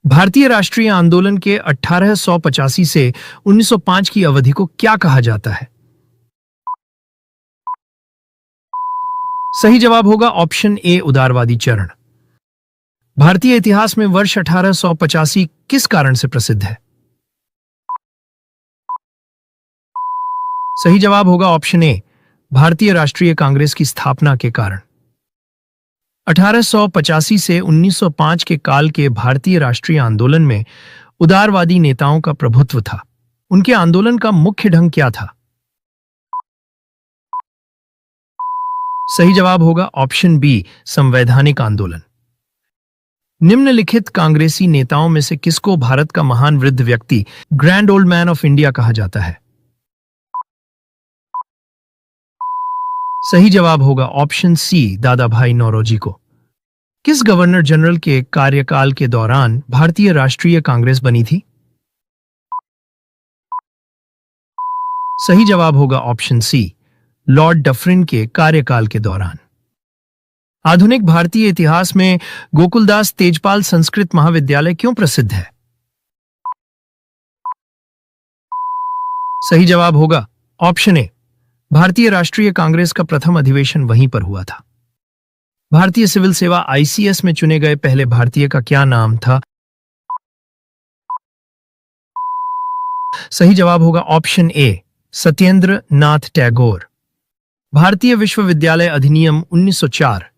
भारतीय राष्ट्रीय आंदोलन के 1885 से 1905 की अवधि को क्या कहा जाता है? सही जवाब होगा ऑप्शन ए उदारवादी चरण। भारतीय इतिहास में वर्ष 1885 किस कारण से प्रसिद्ध है? सही जवाब होगा ऑप्शन ए भारतीय राष्ट्रीय कांग्रेस की स्थापना के कारण। 1885 से 1905 के काल के भारतीय राष्ट्रीय आंदोलन में उदारवादी नेताओं का प्रभुत्व था। उनके आंदोलन का मुख्य ढंग क्या था? सही जवाब होगा ऑप्शन बी संवैधानिक आंदोलन। निम्नलिखित कांग्रेसी नेताओं में से किसको भारत का महान वृद्ध व्यक्ति, grand old man of India कहा जाता है? सही जवाब होगा ऑप्शन सी दादा भाई नौरोजी को। किस गवर्नर जनरल के कार्यकाल के दौरान भारतीय राष्ट्रीय कांग्रेस बनी थी? सही जवाब होगा ऑप्शन सी लॉर्ड डफरिन के कार्यकाल के दौरान। आधुनिक भारतीय इतिहास में गोकुलदास तेजपाल संस्कृत महाविद्यालय क्यों प्रसिद्ध है? सही जवाब होगा ऑप्शन ए भारतीय राष्ट्रीय कांग्रेस का प्रथम अधिवेशन वहीं पर हुआ था। भारतीय सिविल सेवा आईसीएस में चुने गए पहले भारतीय का क्या नाम था? सही जवाब होगा ऑप्शन ए सत्येंद्र नाथ टैगोर। भारतीय विश्वविद्यालय अधिनियम 1904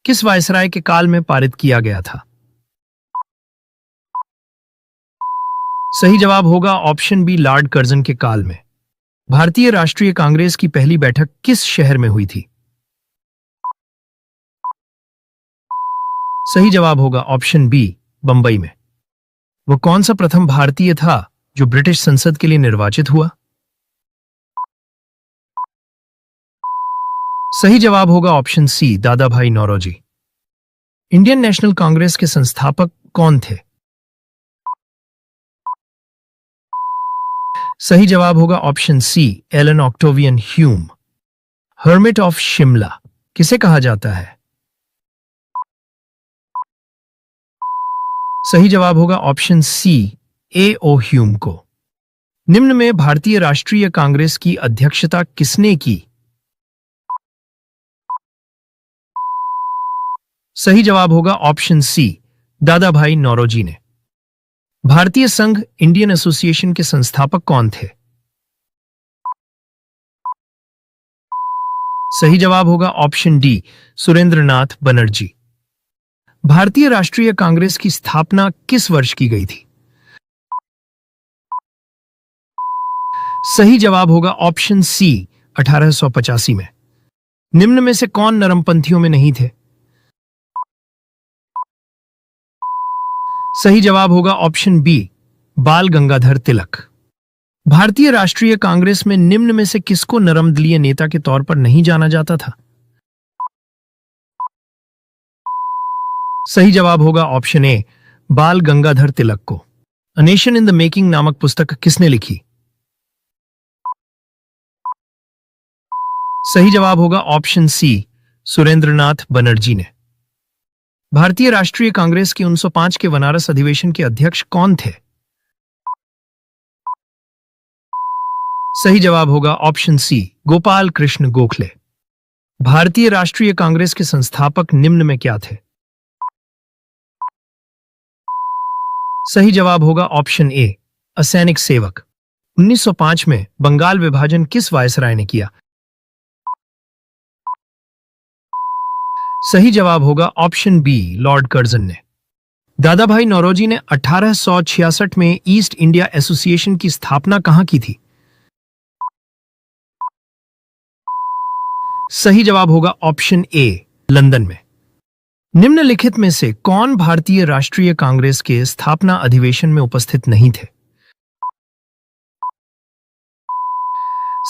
किस वायसराय के काल में पारित किया गया था? सही जवाब होगा ऑप्शन बी लॉर्ड कर्जन के काल में। भारतीय राष्ट्रीय कांग्रेस की पहली बैठक किस शहर में हुई थी? सही जवाब होगा ऑप्शन बी बंबई में। वो कौन सा प्रथम भारतीय था जो ब्रिटिश संसद के लिए निर्वाचित हुआ? सही जवाब होगा ऑप्शन सी दादा भाई नौरोजी। इंडियन नेशनल कांग्रेस के संस्थापक कौन थे? सही जवाब होगा option C Allan Octavian Hume. Hermit of Shimla किसे कहा जाता है? सही जवाब होगा ऑप्शन सी ए ओ ह्यूम को। निम्न में भारतीय राष्ट्रीय कांग्रेस की अध्यक्षता किसने की? सही जवाब होगा ऑप्शन सी दादा भाई नौरोजी ने। भारतीय संघ इंडियन एसोसिएशन के संस्थापक कौन थे? सही जवाब होगा ऑप्शन डी सुरेंद्रनाथ बनर्जी। भारतीय राष्ट्रीय कांग्रेस की स्थापना किस वर्ष की गई थी? सही जवाब होगा ऑप्शन सी 1885 में। निम्न में से कौन नरमपंथियों में नहीं थे? सही जवाब होगा ऑप्शन बी बाल गंगाधर तिलक। भारतीय राष्ट्रीय कांग्रेस में निम्न में से किसको नरमदलीय नेता के तौर पर नहीं जाना जाता था? सही जवाब होगा ऑप्शन ए बाल गंगाधर तिलक को। A nation in the making नामक पुस्तक किसने लिखी? सही जवाब होगा ऑप्शन सी सुरेंद्रनाथ बनर्जी ने। भारतीय राष्ट्रीय कांग्रेस के 1905 के बनारस अधिवेशन के अध्यक्ष कौन थे? सही जवाब होगा ऑप्शन सी गोपाल कृष्ण गोखले। भारतीय राष्ट्रीय कांग्रेस के संस्थापक निम्न में क्या थे? सही जवाब होगा ऑप्शन ए असैनिक सेवक। 1905 में बंगाल विभाजन किस वायसराय ने किया? सही जवाब होगा ऑप्शन बी लॉर्ड कर्जन ने। दादा भाई नौरोजी ने 1866 में ईस्ट इंडिया एसोसिएशन की स्थापना कहां की थी? सही जवाब होगा ऑप्शन ए लंदन में। निम्नलिखित में से कौन भारतीय राष्ट्रीय कांग्रेस के स्थापना अधिवेशन में उपस्थित नहीं थे?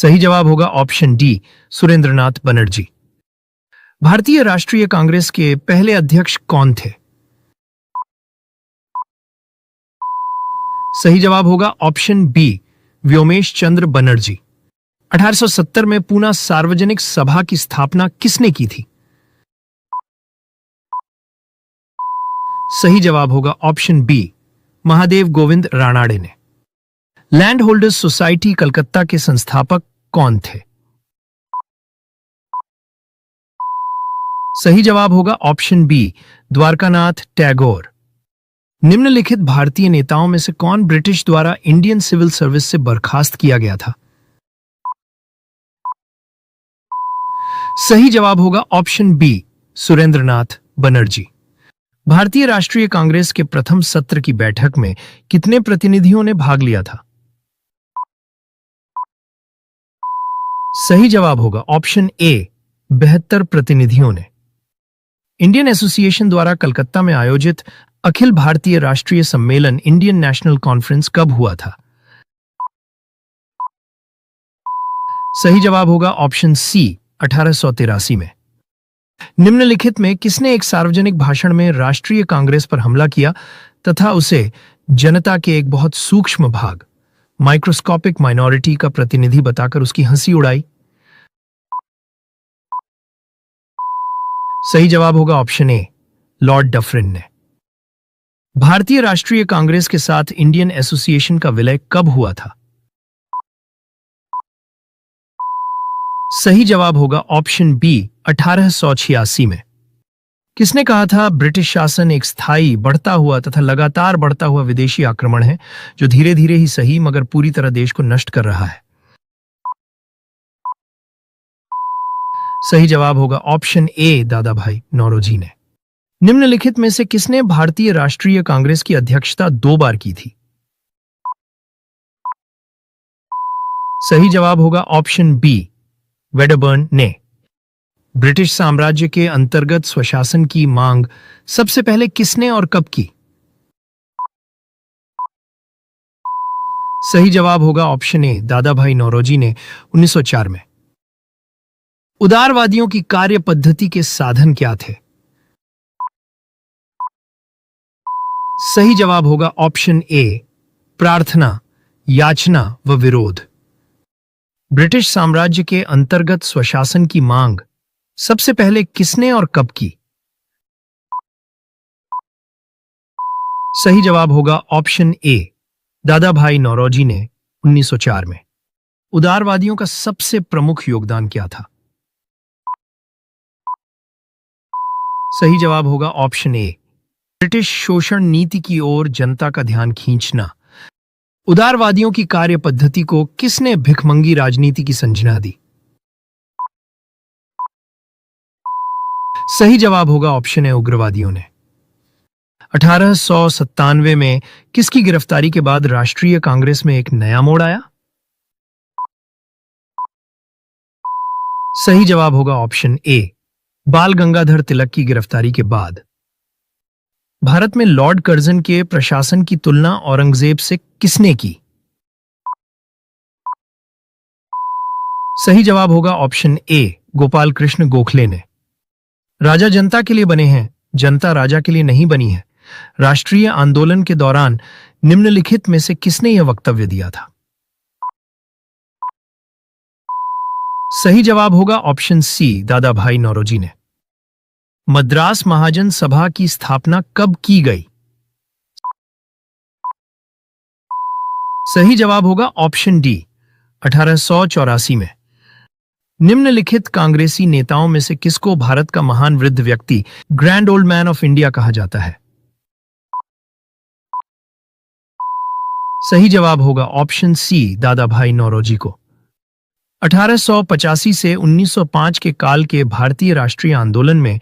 सही जवाब होगा ऑप्शन डी सुरेंद्रनाथ बनर्जी। भारतीय राष्ट्रीय कांग्रेस के पहले अध्यक्ष कौन थे? सही जवाब होगा ऑप्शन बी व्योमेश चंद्र बनर्जी। 1870 में पूना सार्वजनिक सभा की स्थापना किसने की थी? सही जवाब होगा ऑप्शन बी महादेव गोविंद रानाडे ने। लैंड होल्डर्स सोसाइटी कलकत्ता के संस्थापक कौन थे? सही जवाब होगा ऑप्शन बी, द्वारकानाथ टैगोर। निम्नलिखित भारतीय नेताओं में से कौन ब्रिटिश द्वारा इंडियन सिविल सर्विस से बर्खास्त किया गया था? सही जवाब होगा ऑप्शन बी, सुरेंद्रनाथ बनर्जी। भारतीय राष्ट्रीय कांग्रेस के प्रथम सत्र की बैठक में कितने प्रतिनिधियों ने भाग लिया था? सही जवाब होगा ऑप्शन ए, 72 प्रतिनिधियों ने। इंडियन एसोसिएशन द्वारा कलकत्ता में आयोजित अखिल भारतीय राष्ट्रीय सम्मेलन इंडियन नेशनल कॉन्फ्रेंस कब हुआ था? सही जवाब होगा ऑप्शन सी, 1883 में। निम्नलिखित में किसने एक सार्वजनिक भाषण में राष्ट्रीय कांग्रेस पर हमला किया तथा उसे जनता के एक बहुत सूक्ष्म भाग, माइक्रोस्कोपिक माइनॉरिटी का प्रतिनिधि बताकर उसकी हंसी उड़ाई? सही जवाब होगा ऑप्शन ए, लॉर्ड डफरिन ने। भारतीय राष्ट्रीय कांग्रेस के साथ इंडियन एसोसिएशन का विलय कब हुआ था? सही जवाब होगा ऑप्शन बी, 1886 में। किसने कहा था ब्रिटिश शासन एक स्थायी, बढ़ता हुआ तथा लगातार बढ़ता हुआ विदेशी आक्रमण है जो धीरे धीरे ही सही मगर पूरी तरह देश को नष्ट कर रहा है? सही जवाब होगा ऑप्शन ए, दादा भाई नौरोजी ने। निम्नलिखित में से किसने भारतीय राष्ट्रीय कांग्रेस की अध्यक्षता 2 बार की थी? सही जवाब होगा ऑप्शन बी, वेडरबर्न ने। ब्रिटिश साम्राज्य के अंतर्गत स्वशासन की मांग सबसे पहले किसने और कब की? सही जवाब होगा ऑप्शन ए, दादा भाई नौरोजी ने 1904 में। उदारवादियों की कार्य पद्धति के साधन क्या थे? सही जवाब होगा ऑप्शन ए, प्रार्थना, याचना व विरोध। ब्रिटिश साम्राज्य के अंतर्गत स्वशासन की मांग सबसे पहले किसने और कब की? सही जवाब होगा ऑप्शन ए, दादा भाई नौरोजी ने 1904 में। उदारवादियों का सबसे प्रमुख योगदान क्या था? सही जवाब होगा ऑप्शन ए, ब्रिटिश शोषण नीति की ओर जनता का ध्यान खींचना। उदारवादियों की कार्य पद्धति को किसने भिखमंगी राजनीति की संज्ञा दी? सही जवाब होगा ऑप्शन ए, उग्रवादियों ने। 1897 में किसकी गिरफ्तारी के बाद राष्ट्रीय कांग्रेस में एक नया मोड़ आया? सही जवाब होगा ऑप्शन ए, बाल गंगाधर तिलक की गिरफ्तारी के बाद। भारत में लॉर्ड कर्जन के प्रशासन की तुलना औरंगजेब से किसने की? सही जवाब होगा ऑप्शन ए, गोपाल कृष्ण गोखले ने। राजा जनता के लिए बने हैं, जनता राजा के लिए नहीं बनी है। राष्ट्रीय आंदोलन के दौरान निम्नलिखित में से किसने यह वक्तव्य दिया था? सही जवाब होगा ऑप्शन सी, दादा भाई नौरोजी ने। मद्रास महाजन सभा की स्थापना कब की गई? सही जवाब होगा ऑप्शन डी, 1884 में। निम्नलिखित कांग्रेसी नेताओं में से किसको भारत का महान वृद्ध व्यक्ति, grand old man of India कहा जाता है? सही जवाब होगा ऑप्शन सी, दादा भाई नौरोजी को। 1885 से 1905 के काल के भारतीय राष्ट्रीय आंदोलन में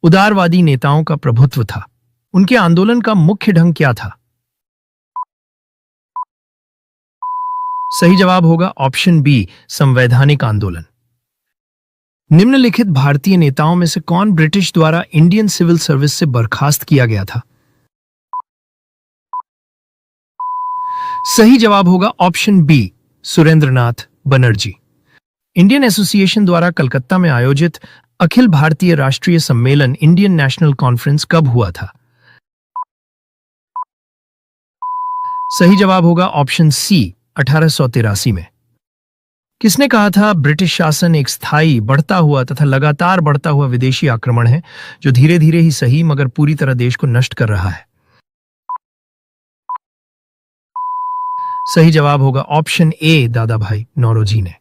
उदारवादी नेताओं का प्रभुत्व था। उनके आंदोलन का मुख्य ढंग क्या था? सही जवाब होगा ऑप्शन बी, संवैधानिक आंदोलन। निम्नलिखित भारतीय नेताओं में से कौन ब्रिटिश द्वारा इंडियन सिविल सर्विस से बर्खास्त किया गया था? सही जवाब होगा option B, Surendranath Banerjee. Indian Association द्वारा कलकत्ता में आयोजित अखिल भारतीय राष्ट्रीय सम्मेलन इंडियन नेशनल कॉन्फ्रेंस कब हुआ था? सही जवाब होगा ऑप्शन सी, 1883 में। किसने कहा था ब्रिटिश शासन एक स्थायी, बढ़ता हुआ तथा लगातार बढ़ता हुआ विदेशी आक्रमण है जो धीरे धीरे ही सही मगर पूरी तरह देश को नष्ट कर रहा है? सही जवाब होगा ऑप्शन ए, दादा भाई नौरोजी ने।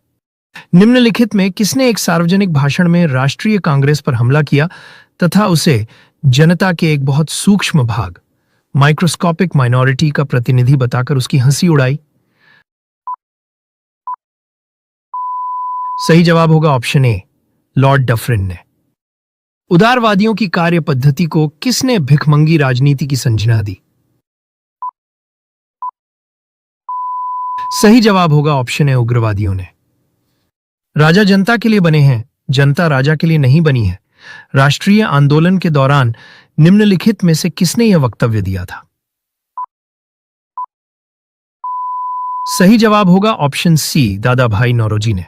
निम्नलिखित में किसने एक सार्वजनिक भाषण में राष्ट्रीय कांग्रेस पर हमला किया तथा उसे जनता के एक बहुत सूक्ष्म भाग, माइक्रोस्कोपिक माइनॉरिटी का प्रतिनिधि बताकर उसकी हंसी उड़ाई? सही जवाब होगा ऑप्शन ए, लॉर्ड डफरिन ने। उदारवादियों की कार्य पद्धति को किसने भिखमंगी राजनीति की संज्ञा दी? सही जवाब होगा ऑप्शन ए, उग्रवादियों ने। राजा जनता के लिए बने हैं, जनता राजा के लिए नहीं बनी है। राष्ट्रीय आंदोलन के दौरान निम्नलिखित में से किसने यह वक्तव्य दिया था? सही जवाब होगा ऑप्शन सी, दादा भाई नौरोजी ने।